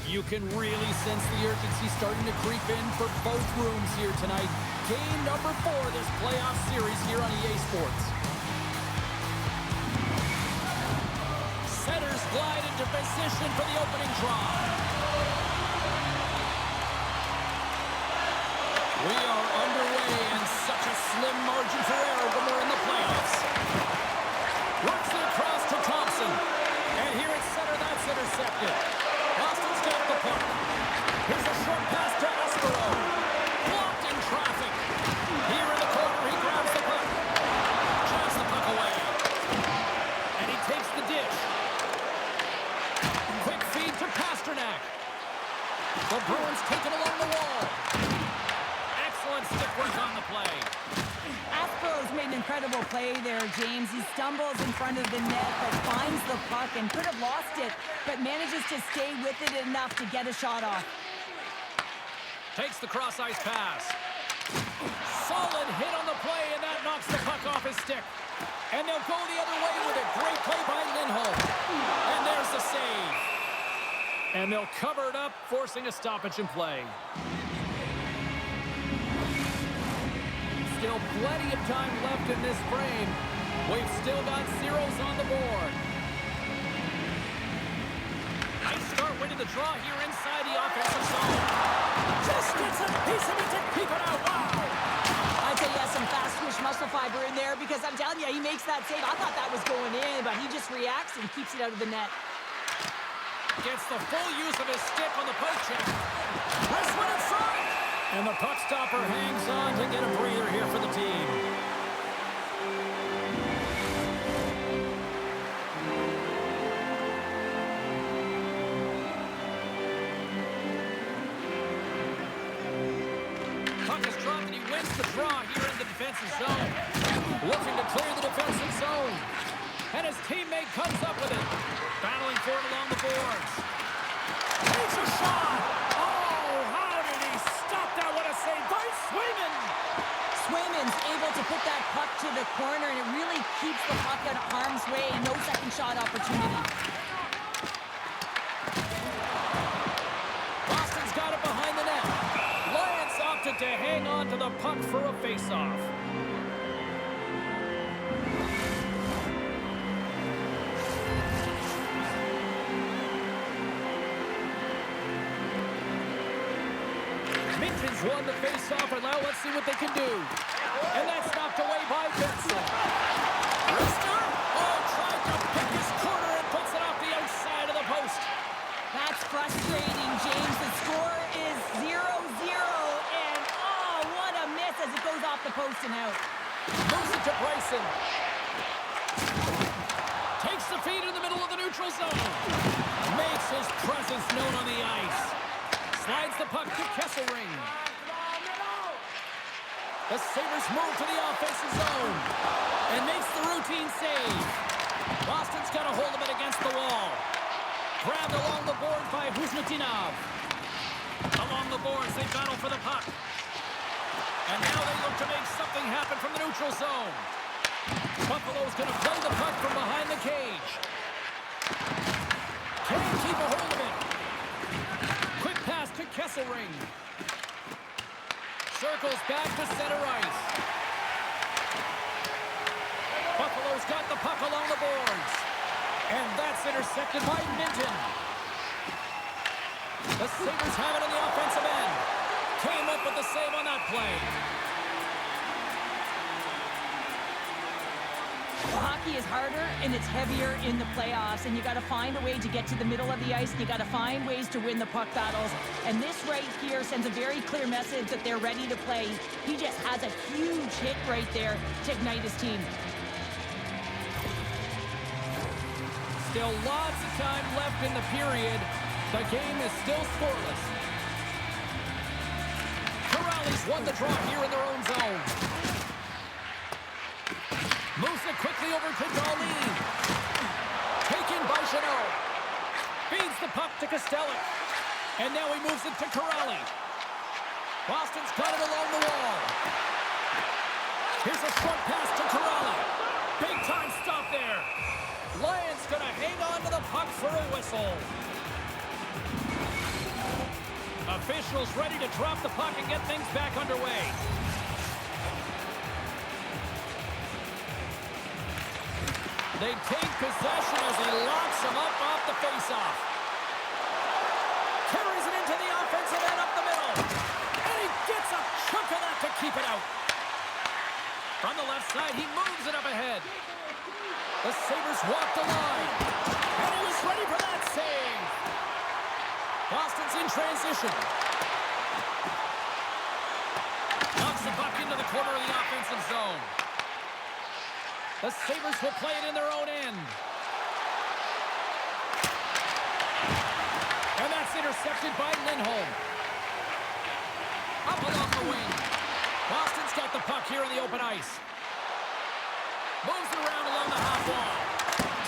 You can really sense the urgency starting to creep in for both rooms here tonight. Game number 4 this playoff series here on EA Sports. Setters glide into position for the opening draw. We are underway and such a slim margin for error when we're in the playoffs. Works it across to Thompson. And here at center, that's intercepted. Boston's got the puck. Here's a short pass to Espero. Blocked in traffic. Here in the corner, he grabs the puck. Drives the puck away. And he takes the dish. Quick feed to Pasternak. The Bruins take it along the wall. Excellent stick work on the play. Espero's made an incredible play there, James. He stumbles in front of the net, but finds the puck and could have lost it, but manages to stay with it enough to get a shot off. Takes the cross-ice pass. Solid hit on the play, and that knocks the puck off his stick. And they'll go the other way with it. Great play by Lindholm. And there's the save. And they'll cover it up, forcing a stoppage in play. Still plenty of time left in this frame. We've still got zeros on the board. Nice start winning the draw here inside the offensive zone. Just gets a piece of it to keep it out. Wow! I'd say he has some fast twitch muscle fiber in there because I'm telling you, he makes that save. I thought that was going in, but he just reacts and keeps it out of the net. Gets the full use of his stick on the poke check. This one in front! And the puck stopper hangs on to get a breather here for the team. Puck is dropped and he wins the draw here in the defensive zone. Looking to clear the defensive zone. And his teammate comes up with it. Battling for it along the boards. Takes a shot! Swayman's able to put that puck to the corner, and it really keeps the puck out of harm's way and no second shot opportunity. Boston's got it behind the net. Lions opted to hang on to the puck for a face-off. Minton's won the face-off, and now let's see what they can do. And that's knocked away by Benson. Rister, tried to pick his corner and puts it off the outside of the post. That's frustrating, James. The score is 0-0, and what a miss as it goes off the post and out. Moves it to Bryson. Takes the feed in the middle of the neutral zone. Makes his presence known on the ice. Slides the puck to Kesselring. The Sabres move to the offensive zone and makes the routine save. Boston's got a hold of it against the wall. Grabbed along the board by Huzmatinov. Along the boards, they battle for the puck. And now they look to make something happen from the neutral zone. Buffalo's going to play the puck from behind the cage. Can't keep a hold of it. Quick pass to Kesselring. Circles back to center ice. Buffalo's got the puck along the boards. And that's intercepted by Minton. The Sabres have it on the offensive end. Came up with the save on that play. Well, hockey is harder and it's heavier in the playoffs, and you got to find a way to get to the middle of the ice. You got to find ways to win the puck battles, and this right here sends a very clear message that they're ready to play. He just has a huge hit right there to ignite his team. Still lots of time left in the period. The game is still scoreless. Corrales won the draw here in their own zone. Moves it quickly over to Darlene. Taken by Chanel. Feeds the puck to Costello. And now he moves it to Corrali. Boston's got it along the wall. Here's a short pass to Corrali. Big time stop there. Lions gonna hang on to the puck for a whistle. Officials ready to drop the puck and get things back underway. They take possession as he locks him up off the faceoff. Carries it into the offensive end up the middle. And he gets a chunk of that to keep it out. From the left side, he moves it up ahead. The Sabres walk the line. And he was ready for that save. Boston's in transition. Knocks the puck into the corner of the offensive zone. The Sabres will play it in their own end. And that's intercepted by Lindholm. Up along the wing. Boston's got the puck here on the open ice. Moves it around along the half wall.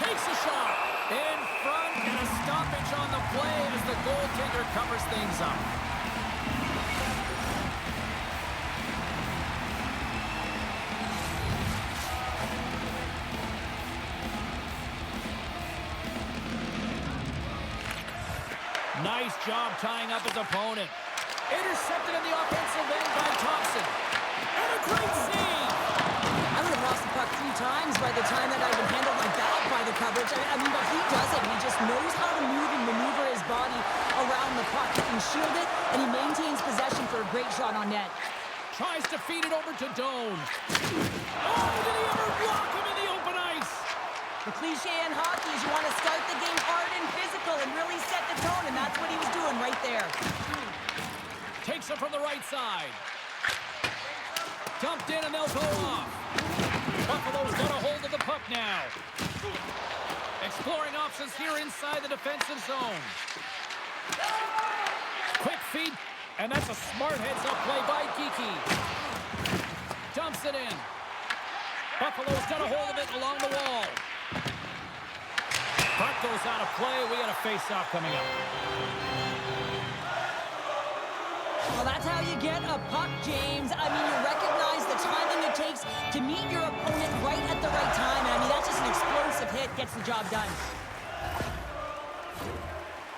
Takes a shot. In front, and a stoppage on the play as the goaltender covers things up. Nice job tying up his opponent. Intercepted in the offensive end by Thompson. And a great save. I would have lost the puck 3 times by the time that I would handle my back by the coverage. I mean, but he doesn't. He just knows how to move and maneuver his body around the puck. He can shield it, and he maintains possession for a great shot on net. Tries to feed it over to Doan. Oh, did he ever block him in the open ice? The cliche in hockey is you want to start the game hard and physical and really set the tone, and that's what he was doing right there. Takes it from the right side. Dumped in, and they'll go off. Buffalo's got a hold of the puck now. Exploring options here inside the defensive zone. Quick feed, and that's a smart heads-up play by Geekie. Dumps it in. Buffalo's got a hold of it along the wall. Puck goes out of play. We got a face-off coming up. Well, that's how you get a puck, James. I mean, you recognize the timing it takes to meet your opponent right at the right time. And I mean, that's just an explosive hit. Gets the job done.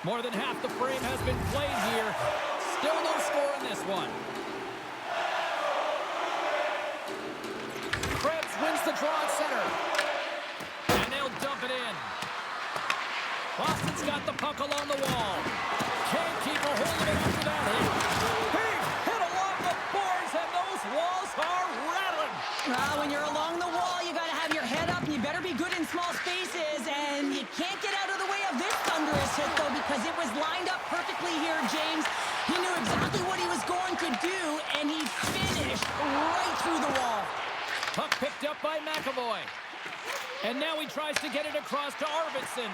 More than half the frame has been played here. Still no score in this one. Krebs wins the draw at center. And they'll dump it in. Boston's got the puck along the wall. Can't keep a hold of it after that hit. Big hit along the boards, and those walls are rattling. When you're along the wall, you got to have your head up, and you better be good in small spaces. And you can't get out of the way of this thunderous hit, though, because it was lined up perfectly here, James. He knew exactly what he was going to do, and he finished right through the wall. Puck picked up by McAvoy. And now he tries to get it across to Arvidsson.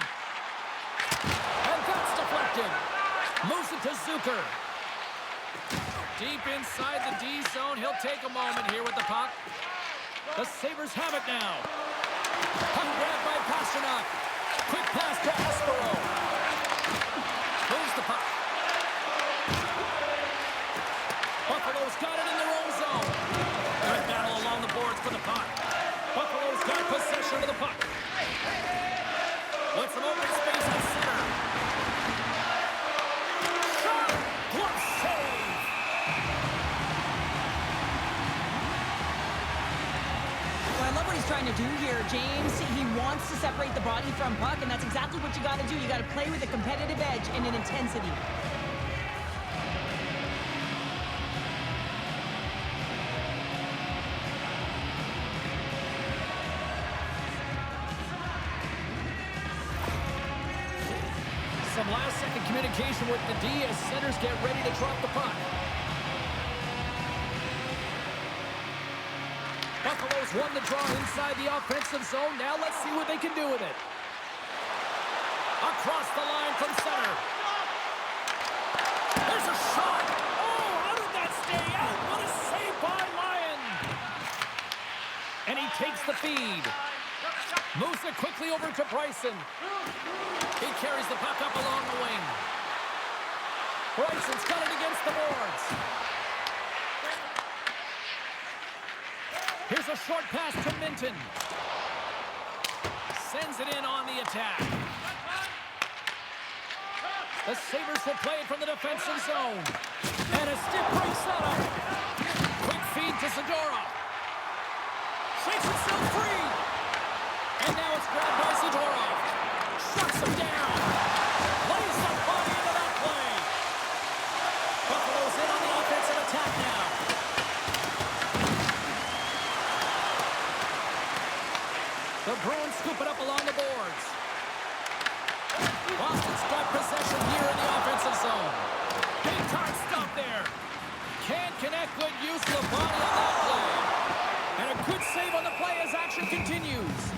And that's deflected. Moves it to Zucker. Deep inside the D zone. He'll take a moment here with the puck. The Sabres have it now. Puck grabbed by Pasternak. Quick pass to Aspero. Moves the puck. Buffalo's got it in their own zone. Good battle along the boards for the puck. Buffalo's got possession of the puck. With some open space at center. Shot! Glove save! Well, I love what he's trying to do here, James. He wants to separate the body from puck, and that's exactly what you got to do. You got to play with a competitive edge and an intensity. Some last-second communication with the D as centers get ready to drop the puck. Buffalo's won the draw inside the offensive zone. Now let's see what they can do with it. Across the line from center. There's a shot. Oh, how did that stay out? What a save by Lyon. And he takes the feed. Moves it quickly over to Bryson. He carries the puck up along the wing. Bryson's got it against the boards. Here's a short pass to Minton. Sends it in on the attack. The Sabres will play it from the defensive zone. And a stiff break setup. Quick feed to Zadorov. Shakes himself free. And now it's grabbed by Zadorov. Shuts him down. Lays the body into that play. Buffalo's in on the offensive attack now. The Bruins scoop it up along the boards. Boston's got possession here in the offensive zone. Big time stop there. Can't connect. Good use of the body on that play. And a good save on the play as action continues.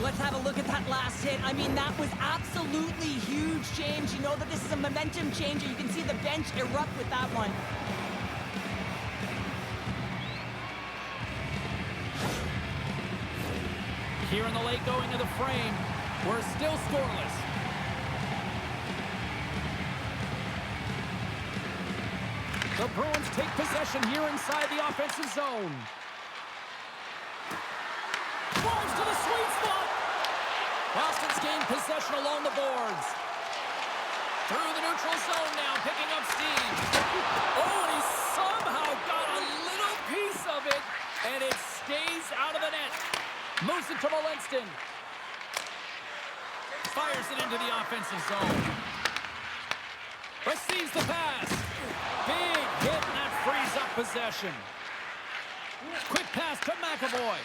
Let's have a look at that last hit. I mean, that was absolutely huge, James. You know that this is a momentum changer. You can see the bench erupt with that one. Here in the late going of the frame, we're still scoreless. The Bruins take possession here inside the offensive zone. Drives to the sweet spot. Boston's gained possession along the boards. Through the neutral zone now, picking up steam. Oh, and he somehow got a little piece of it, and it stays out of the net. Moves it to Molinston. Fires it into the offensive zone. Receives the pass. Big hit, and that frees up possession. Quick pass to McAvoy.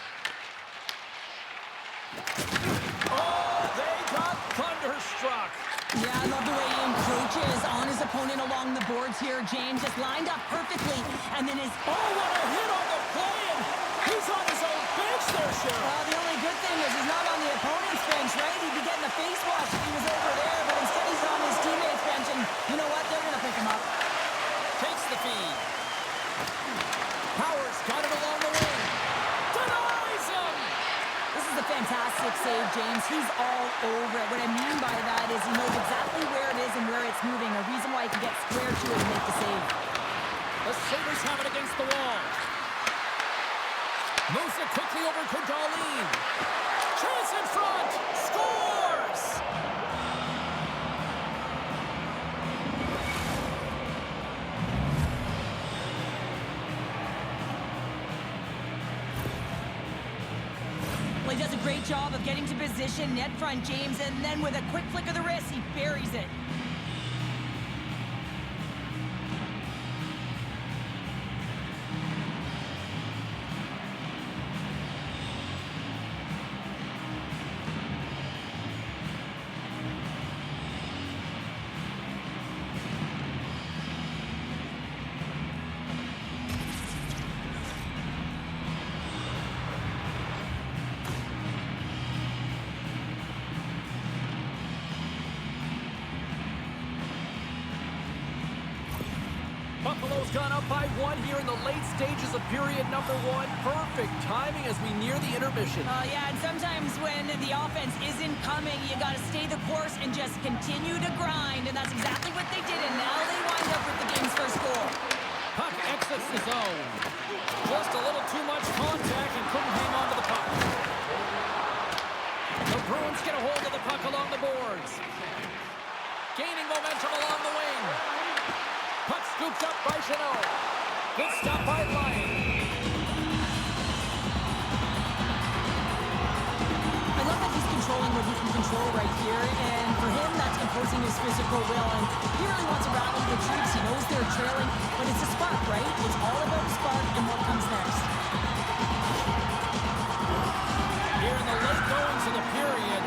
Oh, they got thunderstruck. Yeah, I love the way he encroaches on his opponent along the boards here, James. Just lined up perfectly, and then his... Oh, what a hit on the play, and he's on his own bench there, Sheriff. Well, the only good thing is he's not on the opponent's bench, right? He'd be getting a face wash if he was over there, but instead he's on his teammate's bench, and you know what? They're going to pick him up. Takes the feed. Powers got it along the wing. Denies him! This is a fantastic save, James. He's all over it. What I mean by that is he knows exactly where it is and where it's moving, a reason why he can get square to it and make the save. The Sabres have it against the wall. Moves it quickly over to Darlene. Chance in front. Scores! Well, he does a great job of getting to position, net front, James, and then with a quick flick of the wrist, he buries it. Buffalo's gone up by 1 here in the late stages of period number 1. Perfect timing as we near the intermission. Yeah, and sometimes when the offense isn't coming, you got to stay the course and just continue to grind, and that's exactly what they did, and now they wind up with the game's first goal. Puck exits the zone. Just a little too much contact and couldn't hang on to the puck. The Bruins get a hold of the puck along the boards. Gaining momentum along the wing. Puck scooped up by Chanel. Good stop by Lyon. I love that he's controlling what he can control right here, and for him, that's imposing his physical will, and he really wants to rally the troops. He knows they're trailing, but it's a spark, right? It's all about the spark and what comes next. Here in the late goings of the period,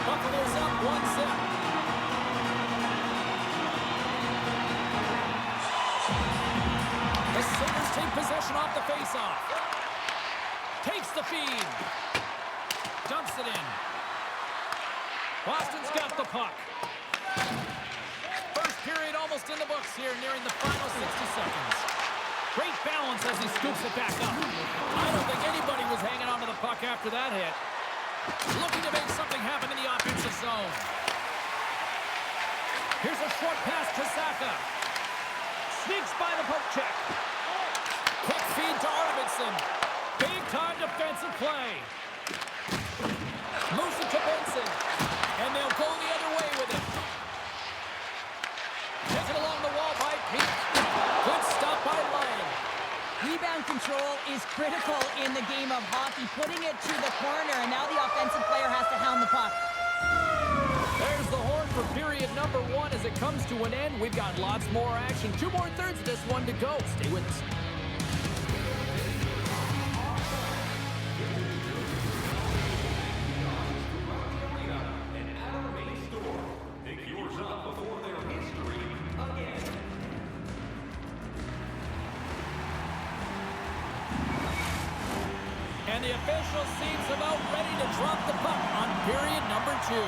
Buffalo's up 1-0. The Sabres take possession off the faceoff. Takes the feed. Dumps it in. Boston's got the puck. First period almost in the books here, nearing the final 60 seconds. Great balance as he scoops it back up. I don't think anybody was hanging onto the puck after that hit. Looking to make something happen in the offensive zone. Here's a short pass to Saka. Sneaks by the poke check. Quick feed to Arvidsson. Big time defensive play. Moves it to Benson. And zone control is critical in the game of hockey, putting it to the corner, and now the offensive player has to hound the puck. There's the horn for period number 1 as it comes to an end. We've got lots more action. 2 more thirds of this one to go. Stay with us. And the official seems about ready to drop the puck on period number 2.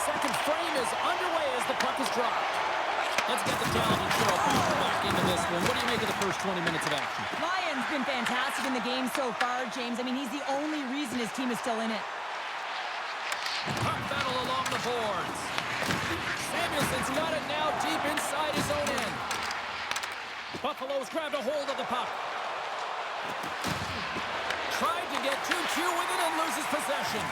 Second frame is underway as the puck is dropped. Let's get the talented show back into this one. What do you make of the first 20 minutes of action? Lyon's been fantastic in the game so far, James. I mean, he's the only reason his team is still in it. Puck battle along the boards. Samuelson's got it now deep inside his own end. Buffalo's grabbed a hold of the puck. Tried to get 2-2 with it and loses possession.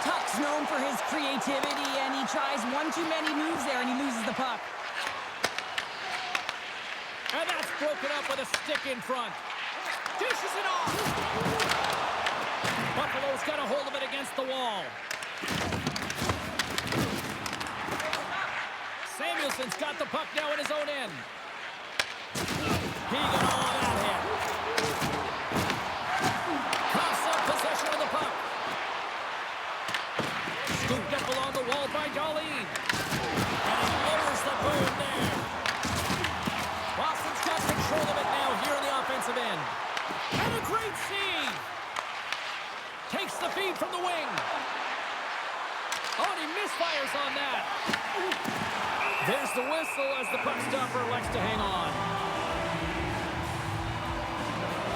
Tuck's known for his creativity, and he tries one too many moves there, and he loses the puck. And that's broken up with a stick in front. Dishes it off. Buffalo's got a hold of it against the wall. Samuelson's got the puck now in his own end. He got all of that hit. Coughs up possession of the puck. Scooped up along the wall by Darlene. And he lowers the boom there. Boston's got control of it now here in the offensive end. And a great save. Takes the feed from the wing. Oh, and he misfires on that. There's the whistle as the puck stopper elects to hang on.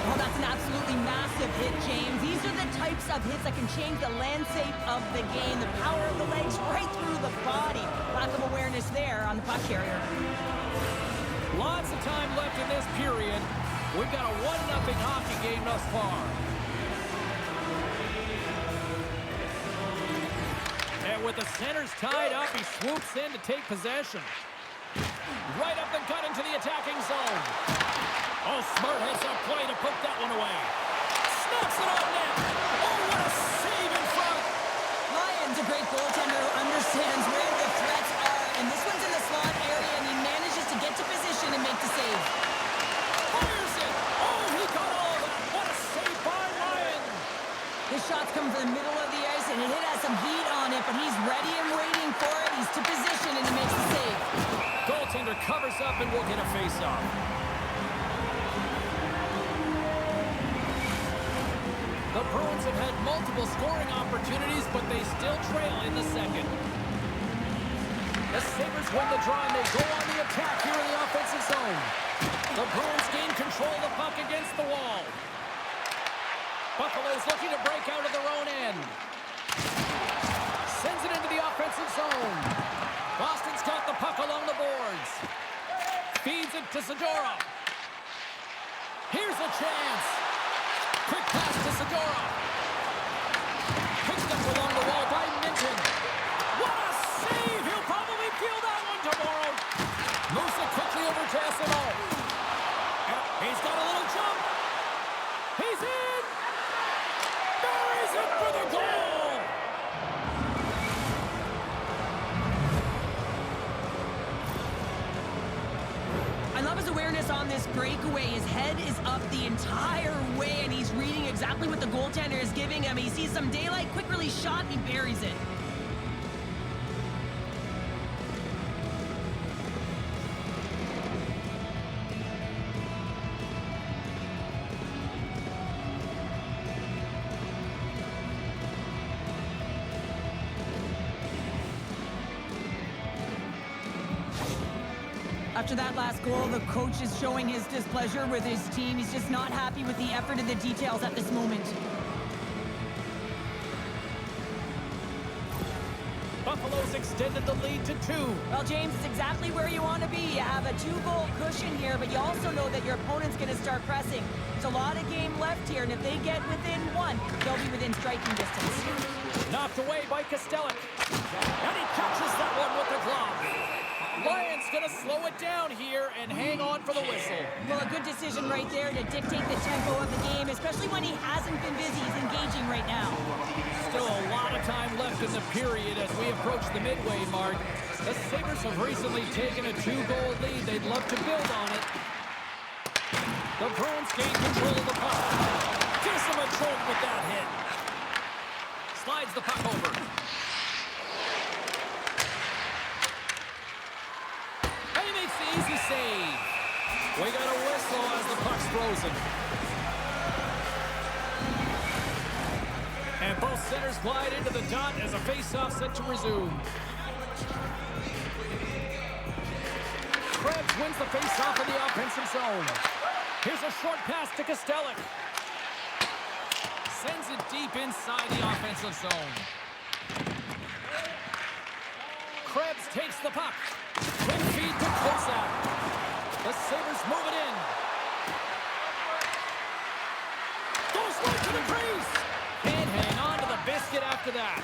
Oh, that's an absolutely massive hit, James. These are the types of hits that can change the landscape of the game. The power of the legs right through the body. Lack of awareness there on the puck carrier. Lots of time left in this period. We've got a 1-0 hockey game thus far. And with the centers tied up, he swoops in to take possession. Right up and cut into the attacking zone. Oh, smart hits up play to poke that one away. Snaps it on net. Oh, what a save in front. Lyon's a great goaltender who understands where the threats are. And this one's in the slot area, and he manages to get to position and make the save. Fires it. Oh, he got all of that. What a save by Lyon. His shot's coming from the middle of the ice, and it has some heat on it, but he's ready and waiting for it. He's to position, and he makes the save. Goaltender covers up and will get a face-off. The Bruins have had multiple scoring opportunities, but they still trail in the second. The Sabres win the draw, and they go on the attack here in the offensive zone. The Bruins gain control of the puck against the wall. Buffalo's looking to break out of their own end. Sends it into the offensive zone. Boston's got the puck along the boards. Feeds it to Zadora. Here's a chance. Quick pass to Zadora. Picked up along the wall by Minton. What a save! He'll probably feel that one tomorrow. Moves it quickly over to SMO. He's got a little jump. He's in. Buries it for the goal. I love his awareness on this breakaway. His head is up the entire way, and he's reading exactly what the goaltender is giving him. He sees some daylight, quick release shot, and he buries it. After that last goal, the coach is showing his displeasure with his team. He's just not happy with the effort and the details at this moment. Buffalo's extended the lead to 2. Well, James, it's exactly where you want to be. You have a 2-goal cushion here, but you also know that your opponent's going to start pressing. There's a lot of game left here, and if they get within 1, they'll be within striking distance. Knocked away by Kostelic. And he catches that one with the glove. Lions ref's going to slow it down here and hang on for the whistle. Well, a good decision right there to dictate the tempo of the game, especially when he hasn't been busy. He's engaging right now. Still a lot of time left in the period as we approach the midway mark. The Sabres have recently taken a 2-goal lead. They'd love to build on it. The Bruins gain control of the puck. Gives them a choke with that hit. Slides the puck over. And he makes the easy save. We got a whistle as the puck's frozen. And both centers glide into the dot as a face-off set to resume. Krebs wins the face-off in the offensive zone. Here's a short pass to Kostelic. Sends it deep inside the offensive zone. Krebs takes the puck. Quick feed to Kozak. The Sabres move it in. Goes right to the crease. Can't hang on to the biscuit after that.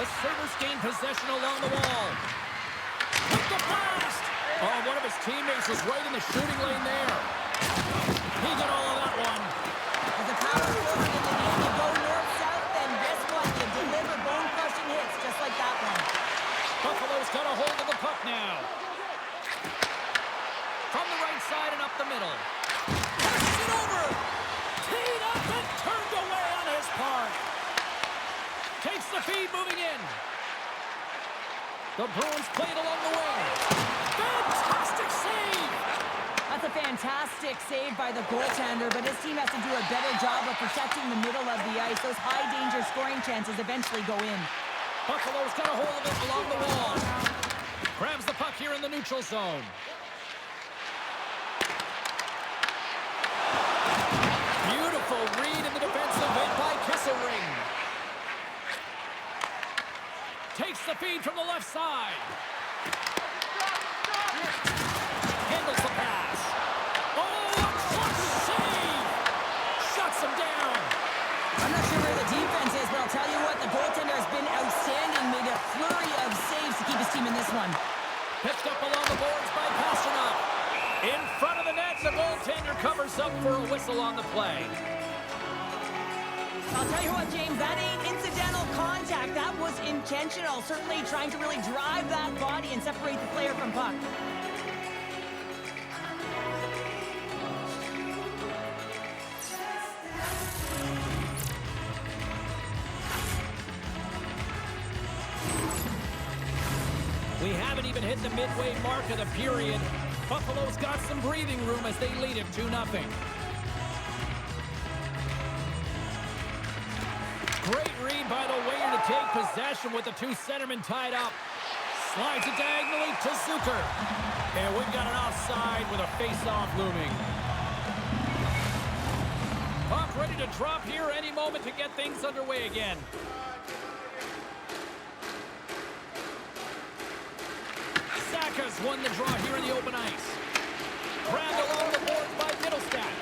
The Sabres gain possession along the wall. With the blast! Oh, one of his teammates was right in the shooting lane there. He got all of that one. With the power forward in the game, you go north-south, then guess what? You deliver bone-crushing hits just like that one. Buffalo's got a hold of the puck now. From the right side and up the middle. Pushes it over. Teed up and turned away on his part. Takes the feed moving in. The Bruins played along the wing. Fantastic save. That's a fantastic save by the goaltender, but his team has to do a better job of protecting the middle of the ice. Those high-danger scoring chances eventually go in. Buffalo's got a hold of it along the wall. Grabs the puck here in the neutral zone. Beautiful read in the defensive end by Kesselring. Takes the feed from the left side. Handles the pass. Oh, a clutch save! Shuts him down. I'm not sure where the defense is, but I'll tell you what, the goaltender has been outstanding. Made a flurry of saves to keep his team in this one. Picked up along the boards by Pasternak. In front of the net, the goaltender covers up for a whistle on the play. I'll tell you what, James, that ain't incidental contact. That was intentional. Certainly trying to really drive that body and separate the player from puck. We haven't even hit the midway mark of the period. Buffalo's got some breathing room as they lead it 2-0. Great read by the winger to take possession with the two centermen tied up. Slides it diagonally to Zucker. And we've got an offside with a face-off looming. Puck ready to drop here any moment to get things underway again. Saka's won the draw here in the open ice. Grabbed along the boards by Middlestat.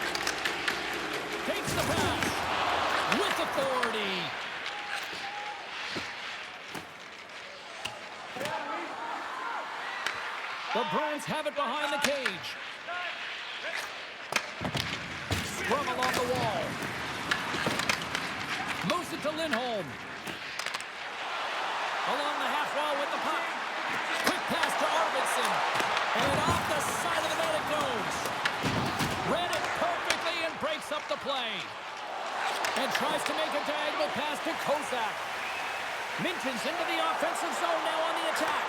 Takes the pass with authority. The Bruins have it behind the cage. Sprung along the wall. Moves it to Lindholm. Along the half wall with the puck. Quick pass to Arvidsson. And off the side of the net it goes. Read it perfectly and breaks up the play. And tries to make a diagonal pass to Kozak. Minton's into the offensive zone now on the attack.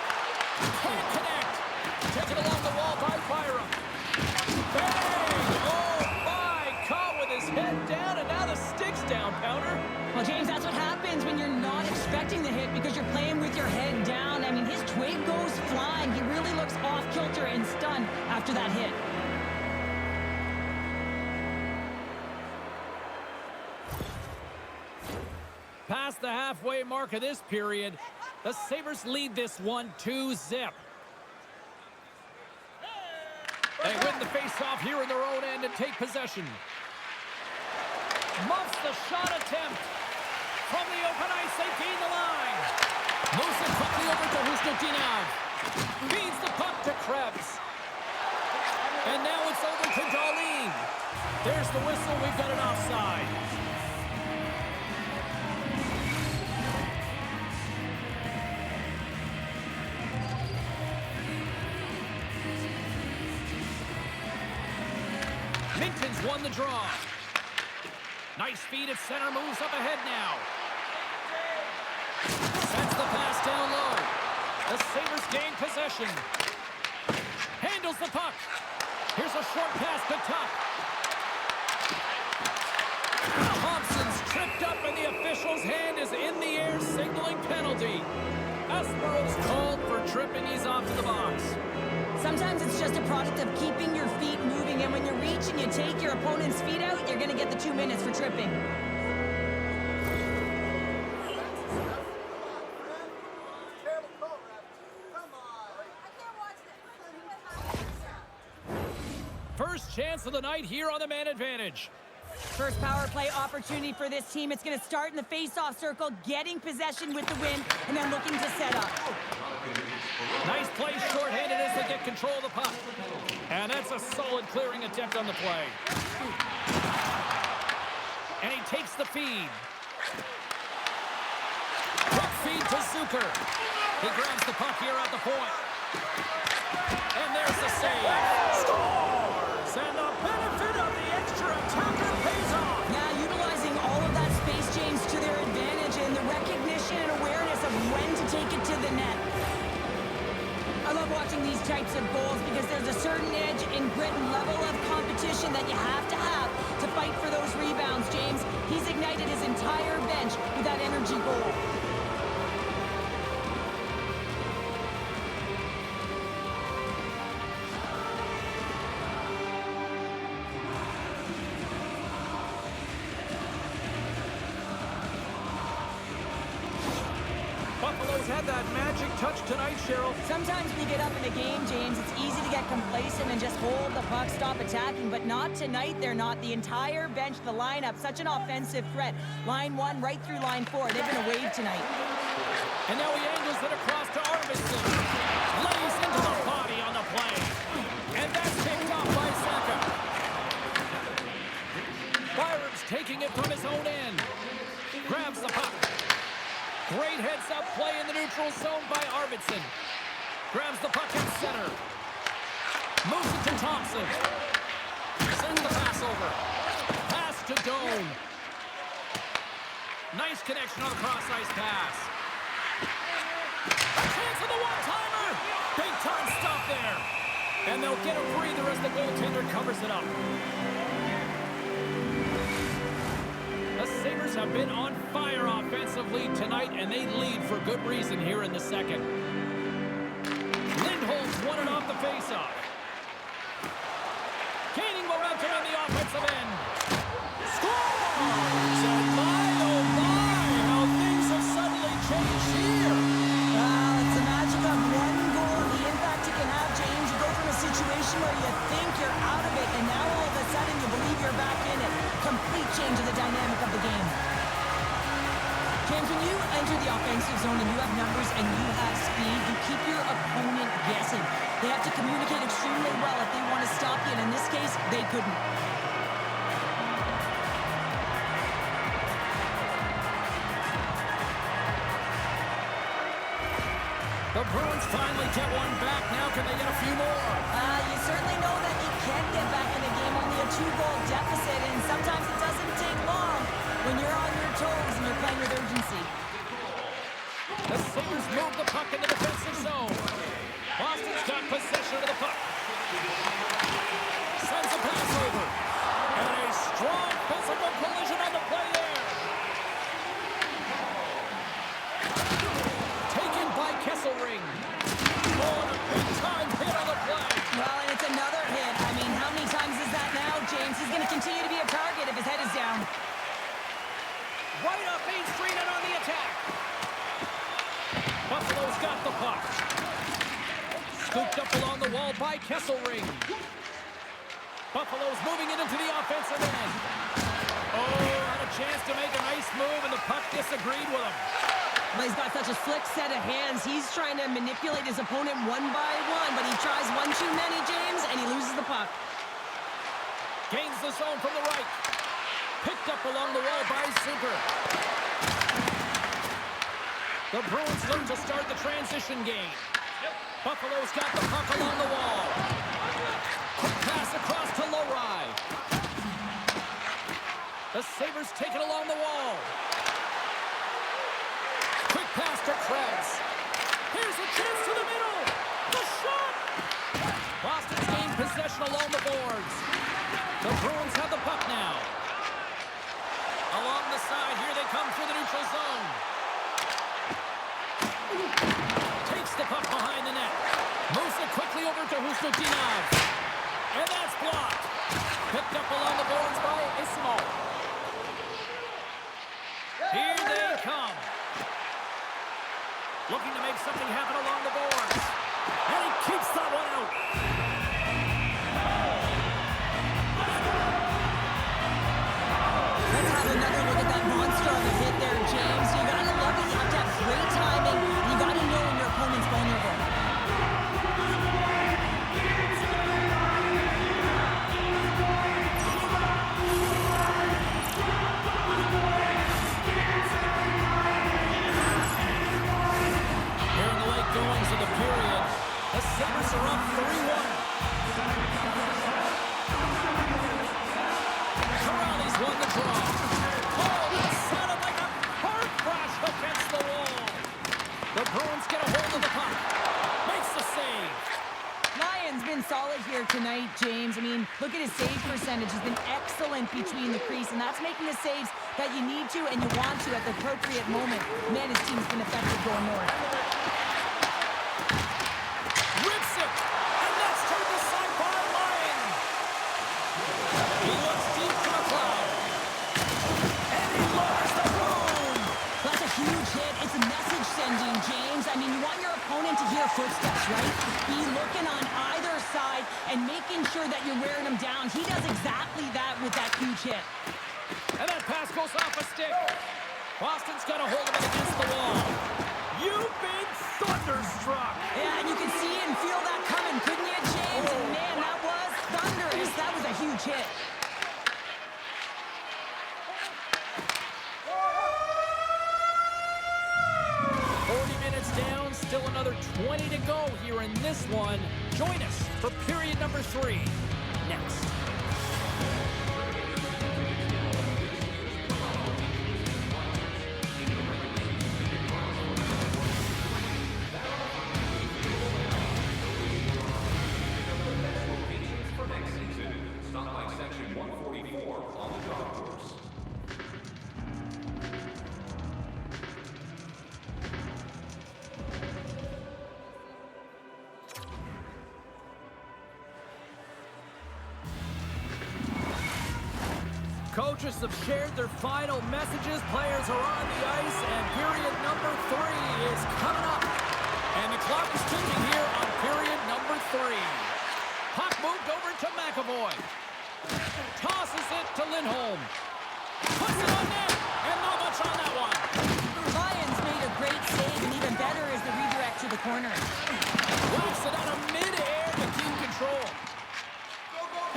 Can't connect. Taken along the wall by Byram. Bang! Oh my! Caught with his head down and now the stick's down, Pounder. Well, James, that's what happens when you're not expecting the hit because you're playing with your head down. I mean, his twig goes flying. He really looks off kilter and stunned after that hit. Past the halfway mark of this period, the Sabres lead this one 2-0. They win the face-off here in their own end and take possession. Muffs the shot attempt. From the open ice, they gain the line. Moves it quickly over to Husnutinov. Feeds the puck to Krebs. There's the whistle. We've got an offside. Minton's won the draw. Nice feed at center. Moves up ahead now. Sends the pass down low. The Sabres gain possession. Handles the puck. Here's a short pass to Tuck. Thompson's tripped up and the official's hand is in the air signaling penalty. Aspero's called for tripping. He's off to the box. Sometimes it's just a product of keeping your feet moving, and when you reach and you take your opponent's feet out, you're going to get the 2 minutes for tripping. First chance of the night here on the man advantage. First power play opportunity for this team. It's going to start in the face-off circle, getting possession with the win, and then looking to set up. Nice play shorthanded as they get control of the puck. And that's a solid clearing attempt on the play. And he takes the feed. Puck feed to Zucker. He grabs the puck here at the point. And there's the save. Scores! And the benefit of the extra attacker pays off. Yeah, utilizing all of that space, James, to their advantage, and the recognition and awareness of when to take it to the net. I love watching these types of goals because there's a certain edge in grit and level of competition that you have to fight for those rebounds, James. He's ignited his entire bench with that energy goal. Buffalo's had that magic touch tonight, Cheryl. Sometimes when you get up in a game, James, it's easy to get complacent and just hold the puck, stop attacking, but not tonight. They're not. The entire bench, the lineup, such an offensive threat. Line 1 right through line 4. They've been a wave tonight. And now he angles it across to Arvidsson. Lays into the body on the play. And that's kicked off by Saka. Byram's taking it from his own end. Grabs the puck. Great heads-up play in the neutral zone by Arvidsson. Grabs the puck in center. Moves it to Thompson. Sends the pass over. Pass to Doan. Nice connection on the cross-ice pass. A chance of the one-timer. Big-time stop there. And they'll get a breather as the goaltender covers it up. The Sabres have been on fire offensively tonight, and they lead for good reason here in the second. Lindholm's won it off the faceoff. Gaining momentum in the offensive end. Scores! And my, oh my, how things have suddenly changed here. It's the magic of one goal, the impact it can have, James. You go from a situation where you think you're out of it, and now all of a sudden you believe you're back in it. Complete change of the dynamic of the game. James, when you enter the offensive zone and you have numbers and you have speed, you keep your opponent guessing. They have to communicate extremely well if they want to stop you, and in this case, they couldn't. The Bruins finally get one back. Now can they get a few more? You certainly know that you can get back in the game, only a 2-goal deficit, and sometimes it doesn't take long when you're on your toes and you're playing with urgency. The Sabres move the puck in the defensive zone. Boston's got possession of the puck. Sends a pass over. And a strong physical collision on the play there. Taken by Kesselring. Oh, and a big-time hit on the play. Well, and it's another hit. I mean, how many times is that now, James? He's going to continue to be a target if his head is down. Right up Main Street and on the attack. Buffalo's got the puck. Scooped up along the wall by Kesselring. Buffalo's moving it into the offensive end. Oh, had a chance to make a nice move, and the puck disagreed with him. Well, he's got such a slick set of hands. He's trying to manipulate his opponent one by one, but he tries one too many, James, and he loses the puck. Gains the zone from the right. Picked up along the wall by Super. The Bruins look to start the transition game. Buffalo's got the puck along the wall. Quick pass across to Lowry. The Sabres take it along the wall. Quick pass to Krebs. Here's a chance to the middle. The shot! Boston's gained possession along the boards. The Bruins have the puck now. Along the side, here they come through the neutral zone. Takes the puck behind the net. Moves it quickly over to Husnutinov. And that's blocked. Picked up along the boards by Ismo. Here they come. Looking to make something happen along the boards. And he keeps that one out. Let's have another look at that monster of a hit there, James. You gotta love it. You have to have great timing. You gotta know when your opponent's vulnerable. Here in the late goings of the period, the Sabres are up 3-1. Corrales won the draw. Oh, that sounded like a car crash against the wall. The Bruins get a hold of the puck. Makes the save. Lyon's been solid here tonight, James. I mean, look at his save percentage. He's been excellent between the crease, and that's making the saves that you need to and you want to at the appropriate moment. Man, his team's been effective going north. Rips it. And that's turned aside by Lyon. He looks deep to the cloud. And he lowers the boom. That's a huge hit. It's a message sending, James. I mean, you want your opponent to hear footsteps, right? Be looking on either side and making sure that you're wearing them down. He does exactly that with that huge hit. And that pass goes off a stick. Boston's got a hold of it against the wall. You've been thunderstruck. Yeah, and you can see and feel that coming, couldn't you, James? And man, that was thunderous. That was a huge hit. Down, still another 20 to go here in this one. Join us for period number 3 next. Coaches have shared their final messages. Players are on the ice, and period number 3 is coming up. And the clock is ticking here on period number 3. Puck moved over to McAvoy. Tosses it to Lindholm. Puts it on net, and not much on that one. Lyons made a great save, and even better is the redirect to the corner. Whacks it out of mid-air to keep control.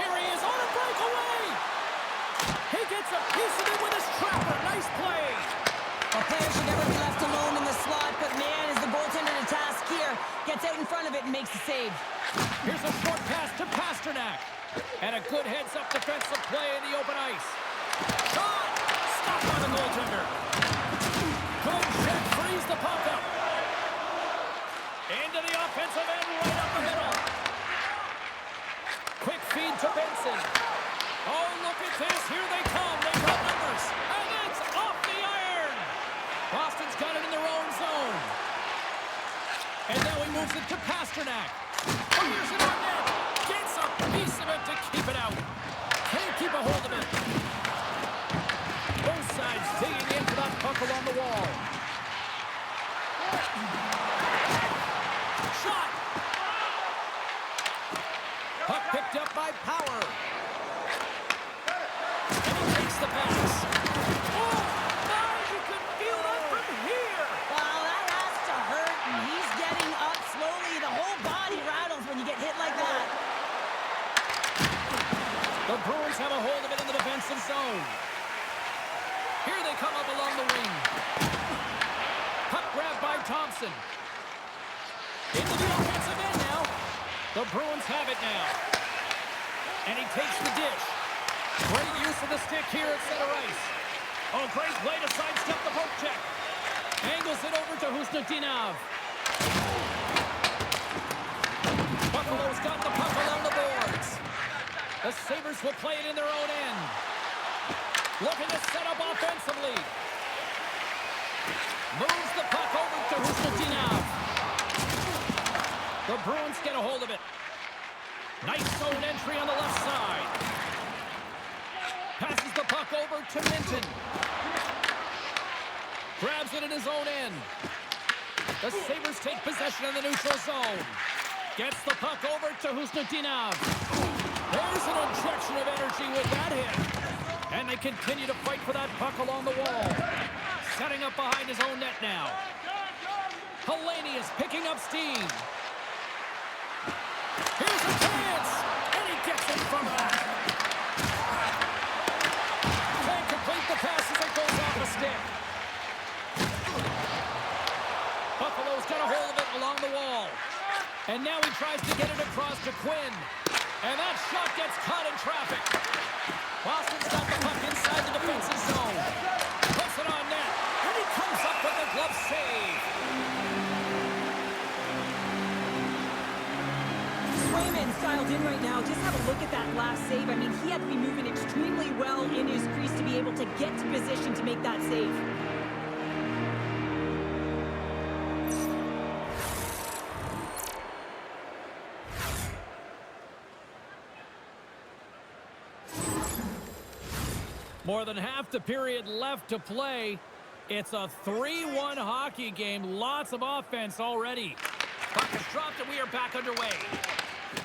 Here he is on a breakaway. He gets a piece of it with his trapper. Nice play. A player should never be left alone in the slot, but man, is the goaltender to task here. Gets out in front of it and makes the save. Here's a short pass to Pasternak. And a good heads-up defensive play in the open ice. Shot! Stopped by the goaltender. Good check, frees the puck up. Into the offensive end, right up the middle. Quick feed to Benson. Oh, look at this. Here they come. They got numbers. And it's off the iron. Boston's got it in their own zone. And now he moves it to Pasternak. Fires it on net. Gets a piece of it to keep it out. Can't keep a hold of it. Both sides digging into that puck along the wall. Shot. Puck picked up by Power. And he takes the pass. Oh, now you can feel that from here. Wow, that has to hurt, and he's getting up slowly. The whole body rattles when you get hit like that. The Bruins Bruins have a hold of it in the defensive zone. Here they come up along the wing. Puck grab by Thompson. Into the offensive end now. The Bruins have it now. And he takes the dish. Great use of the stick here at center ice. Oh, great play to sidestep the poke check. Angles it over to Husnutinov. Buffalo's got the puck along the boards. The Sabres will play it in their own end. Looking to set up offensively. Moves the puck over to Husnutinov. The Bruins get a hold of it. Nice zone entry on the left side. Passes the puck over to Minton. Grabs it in his own end. The Sabres take possession of the neutral zone. Gets the puck over to Husnutinov. There's an injection of energy with that hit. And they continue to fight for that puck along the wall. Setting up behind his own net now. Hellenius picking up steam. Here's a chance. And he gets in front of that. Can't complete the pass as it goes off the stick. Buffalo's got a hold of it along the wall. And now he tries to get it across to Quinn. And that shot gets caught in traffic. Boston's got the puck inside the defensive zone. Puts it on net. And he comes up with the glove save. Swayman's dialed in right now. Just have a look at that last save. I mean, he had to be moving extremely well in his crease to be able to get to position to make that save. More than half the period left to play. It's a 3-1 hockey game. Lots of offense already. Puck is dropped and we are back underway.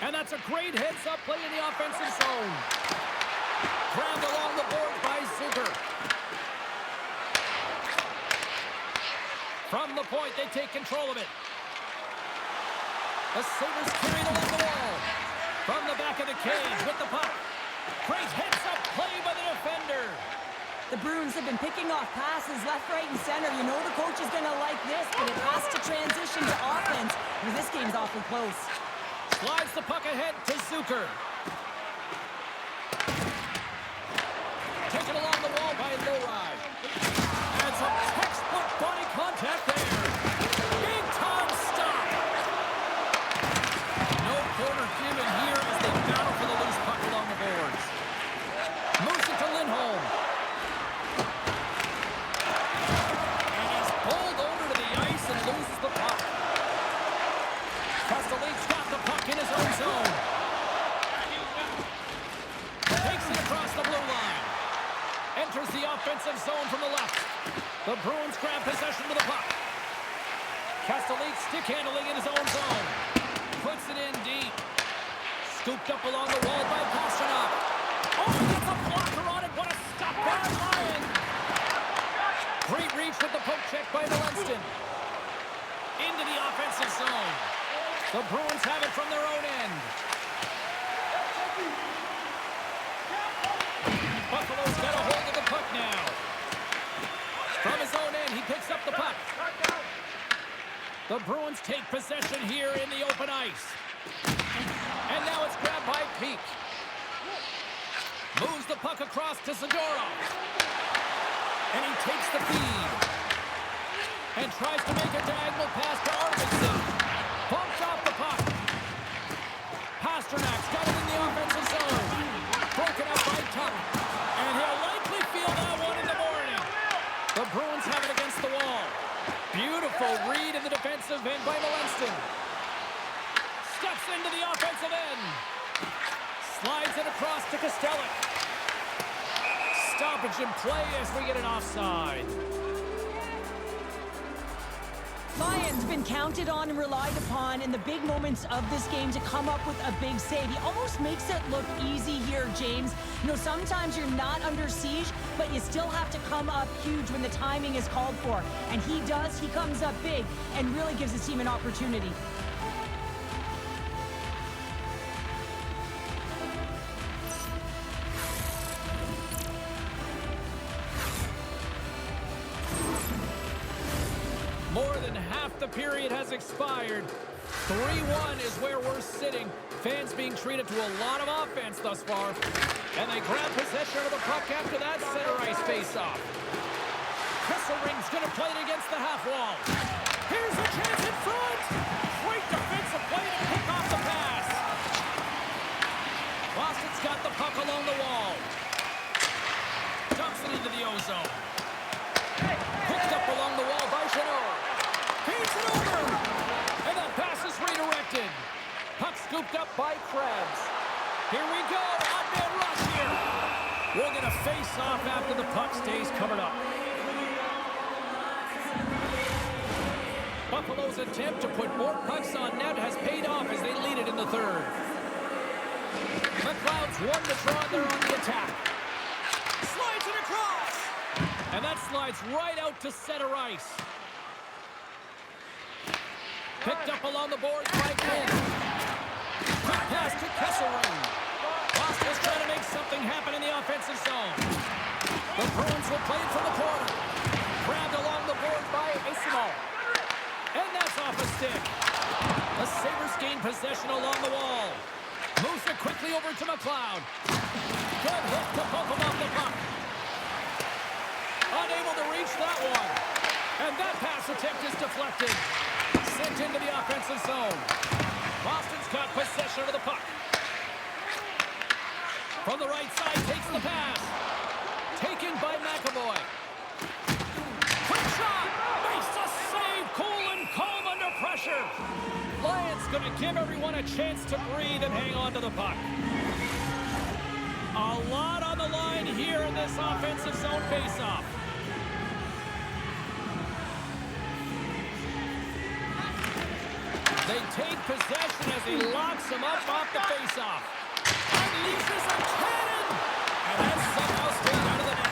And that's a great heads-up play in the offensive zone. Grabbed along the board by Zucker. From the point, they take control of it. The Sabres carry it along the wall. From the back of the cage with the puck. Great heads-up play by the defender. The Bruins have been picking off passes left, right, and center. You know the coach is going to like this, but it has to transition to offense. Well, this game's awfully close. Slides the puck ahead to Zucker. Taken along the wall by Lowry. And some textbook body contact there. Big time stop. No corner given here as they battle for the loose puck along the boards. Moves it to Lindholm. And he's pulled over to the ice and loses the puck. Castelline's got the puck in his own zone. Takes it across the blue line. Enters the offensive zone from the left. The Bruins grab possession with the puck. Castelline's stick handling in his own zone. Puts it in deep. Scooped up along the wall by Pasternak. Oh, he gets a blocker on it. What a stop by Ryan. Great reach with the poke check by Valenstin. Into the offensive zone. The Bruins have it from their own end. Buffalo's got a hold of the puck now. From his own end, he picks up the puck. The Bruins take possession here in the open ice. And now it's grabbed by Peak. Moves the puck across to Zadorov. And he takes the feed. And tries to make a diagonal pass to Arvidsson. Bumps off the puck. Pasternak's got it in the offensive zone. Broken up by Tuck. And he'll likely feel that one in the morning. The Bruins have it against the wall. Beautiful read in the defensive end by Valenstin. Steps into the offensive end. Slides it across to Kostelic. Stoppage in play as we get an offside. Lyon's been counted on and relied upon in the big moments of this game to come up with a big save. He almost makes it look easy here, James. You know, sometimes you're not under siege, but you still have to come up huge when the timing is called for. And he does. He comes up big and really gives his team an opportunity. period has expired. 3-1 is where we're sitting. Fans being treated to a lot of offense thus far. And they grab possession of the puck after that center ice face-off. Kesselring's going to play it against the half wall. Here's a chance in front. Great defensive play to pick off the pass. Boston's got the puck along the wall. Dumps it into the ozone. Picked up along the wall by Chanot. Feeds it over. And that pass is redirected. Puck scooped up by Krebs. Here we go. Odd-man rush here. We're going to face off after the puck stays covered up. Buffalo's attempt to put more pucks on net has paid off as they lead it in the third. The Clouds won the draw and they're on the attack. Slides it across. And that slides right out to center ice. Picked up along the boards by Quinn. Quick pass to Kesselring. Boston's trying to make something happen in the offensive zone. The Bruins will play it from the corner. Grabbed along the boards by Eyssimont. And that's off a stick. The Sabres gain possession along the wall. Moves it quickly over to McLeod. Good hook to bump him off the puck. Unable to reach that one. And that pass attempt is deflected. Sent into the offensive zone. Boston's got possession of the puck. From the right side, takes the pass. Taken by McAvoy. Quick shot. Makes a save. Cool and calm under pressure. Lions going to give everyone a chance to breathe and hang on to the puck. A lot on the line here in this offensive zone faceoff. They take possession as he locks him up off the faceoff. Unleashes a cannon! And that's somehow straight out of the net.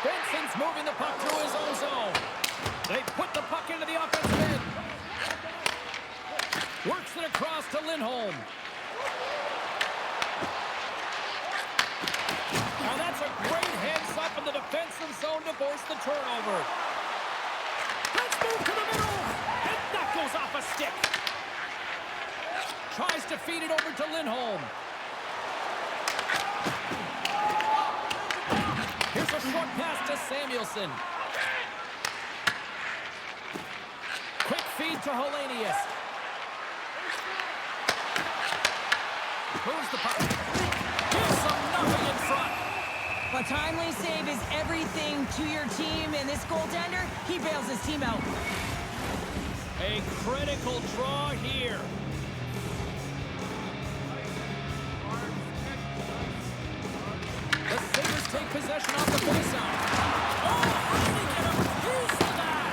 Benson's moving the puck through his own zone. They put the puck into the offensive end. Works it across to Lindholm. Now that's a great heads-up in the defensive zone to force the turnover. Let's move to the middle. And that goes off a stick. Tries to feed it over to Lindholm. Here's a short pass to Samuelson. Quick feed to Hellenius. Moves the puck. Gives them nothing in front. A timely save is everything to your team, and this goaltender, he bails his team out. A critical draw here. The Sabres take possession off the faceoff. Oh, how did he get a piece of that?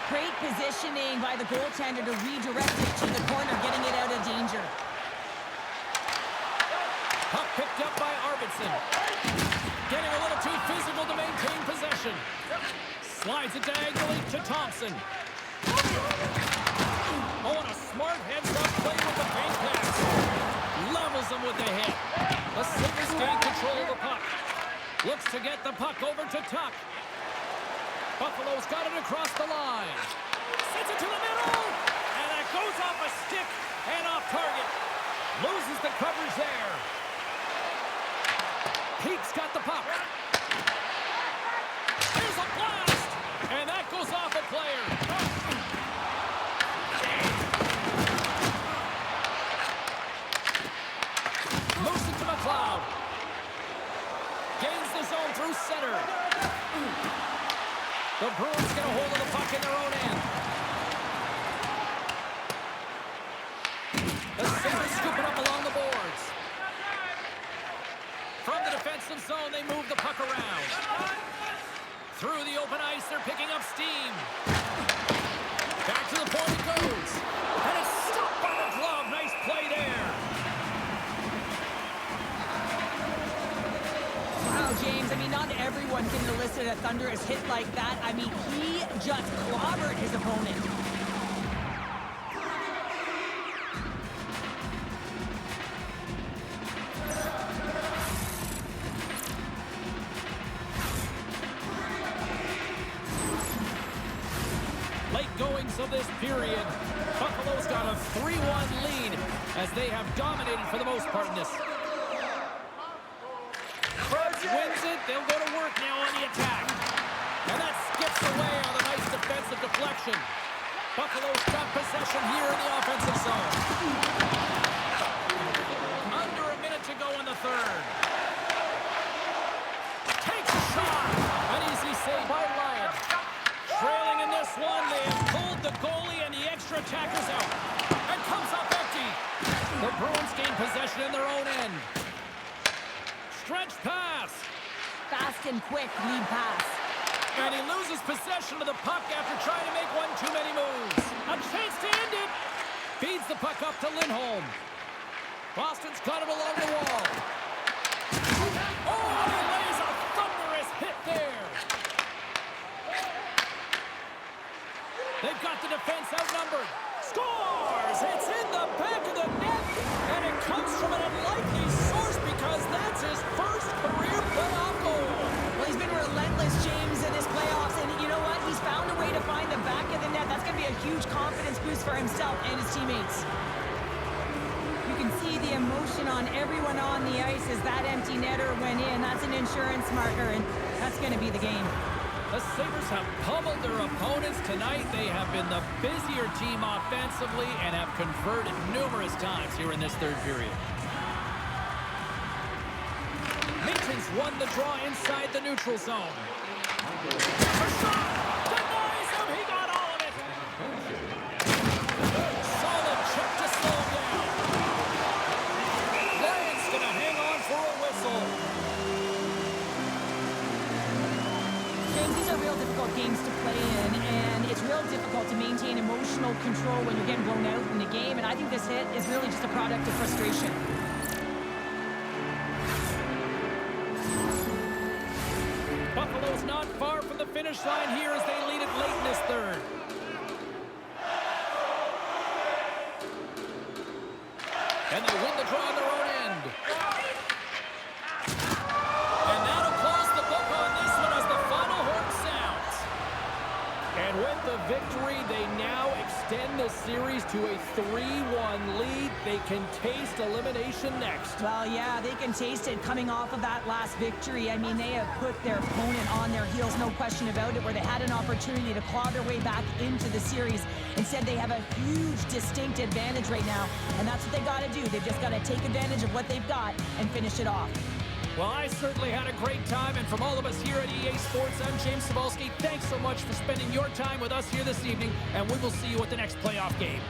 Great positioning by the goaltender to redirect it to the corner, getting it out of danger. Puck picked up by Arvidsson. Getting a little too physical to maintain possession. Slides it diagonally to Thompson. Oh, and a smart heads-up play with the bank pass. Levels him with the hit. The Sabres gain control of the puck. Looks to get the puck over to Tuck. Buffalo's got it across the line. Sends it to the middle. And that goes off a stick and off target. Loses the coverage there. Pete's got the puck. There's a blast. And that goes off a player. Moves it to McLeod. Gains the zone through center. The Bruins get a hold of the puck in their own end. The Sabres scoop it up along the boards. From the defensive zone, they move the puck around. Through the open ice, they're picking up steam. Back to the point it goes. And it's stopped by the glove. Nice play there. Wow, James, I mean, not everyone can elicit a thunderous hit like that. I mean, he just clobbered his opponent. of this period. Buffalo's got a 3-1 lead as they have dominated for the most part in this. Krebs wins it. They'll go to work now on the attack. And that skips away on the nice defensive deflection. Buffalo's got possession here in the offensive zone. Under a minute to go in the third. Takes a shot. An easy save by Lyon. Trailing in this one, they have pulled the goalie and the extra attackers out. And comes up empty. The Bruins gain possession in their own end. Stretch pass. Fast and quick lead pass. And he loses possession of the puck after trying to make one too many moves. A chance to end it. Feeds the puck up to Lindholm. Boston's got it along the wall. Oh, he lays a thunderous hit there. They've got the defense outnumbered. Scores! It's in the back of the net. And it comes from an unlikely source because that's his first career playoff goal. Well, he's been relentless, James, in his playoffs. And you know what? He's found a way to find the back of the net. That's going to be a huge confidence boost for himself and his teammates. You can see the emotion on everyone on the ice as that empty netter went in. That's an insurance marker, and that's going to be the game. The Sabres have pummeled their opponents tonight. They have been the busier team offensively and have converted numerous times here in this third period. Minton's won the draw inside the neutral zone. A shot! Denies him! He got all of it! Solid check to slow down. Lions gonna hang on for a whistle. James, these are real difficult games to play in, and it's real difficult to maintain emotional control when you're getting blown out in the game, and I think this hit is really just a product of frustration. Buffalo's not far from the finish line here as they lead it late in this third. And they win the draw on their own end. And that'll close the book on this one as the final horn sounds. And with the victory, they now extend the series to a 3-1 lead. They can taste elimination next. Well, yeah, they can taste it coming off of that last victory. I mean, they have put their opponent on their heels, no question about it, where they had an opportunity to claw their way back into the series. Instead, they have a huge, distinct advantage right now, and that's what they got to do. They've just got to take advantage of what they've got and finish it off. Well, I certainly had a great time, and from all of us here at EA Sports, I'm James Cybulski. Thanks so much for spending your time with us here this evening, and we will see you at the next playoff game.